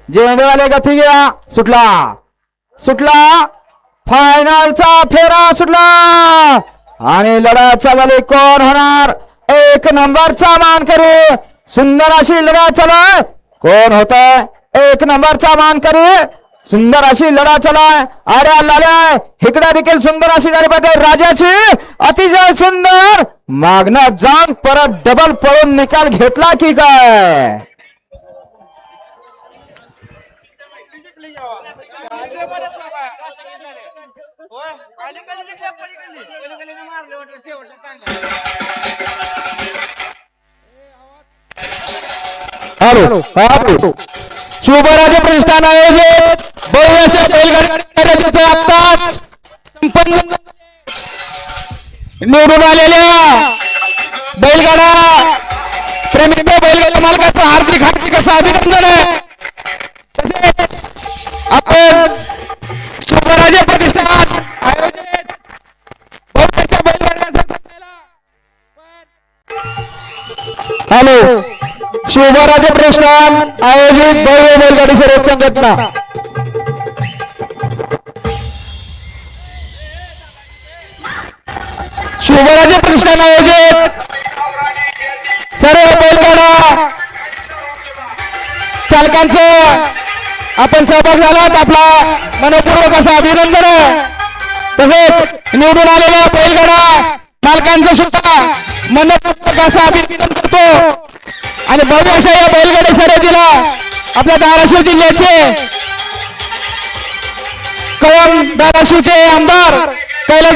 जेंडेवाले गती गया सुटला सुटला फायनलचा फेरा सुटला आणि लढत चालली कोण होणार एक नंबरचा मानकरी सुंदर अशी लढत चालू आहे कोण होत एक नंबरचा मानकरी सुंदर अशी लढा चालू आड्या लाल्या इकडे देखील सुंदर अशी गाडी पाहिजे राजाची अतिशय सुंदर मागणं जाऊन परत डबल पळून निकाल घेतला की काय हॅलो शिवराजे प्रतिष्ठान आयोजित भव्य बैलगाडी आताच संपन्न निवडून आलेल्या बैलगाडा प्रेमी बैलगाडा मालकाचं हार्दिक असं अभिनंदन आहे तसेच आपण शिवराजे प्रतिष्ठान आयोजित भव्य बैलगाडा हॅलो शिवराजे प्रतिष्ठान आयोजित भव्य बैलगाडी शर्यत संघटना शिवराजे प्रतिष्ठान आयोजित सर्व बैलगाडा चालकांचं आपण सहभाग झालात आपला मनपूर्वक असं अभिनंदन तसेच निवडून आलेल्या बैलगाडा मालकांचं सुद्धा मनपूर्वक असं अभिनंदन करतो आणि भव्य अशा या बैलगाडी शर्यतीला आपल्या धाराशिव जिल्ह्याचे कळम धाराशिवचे आमदार कैलास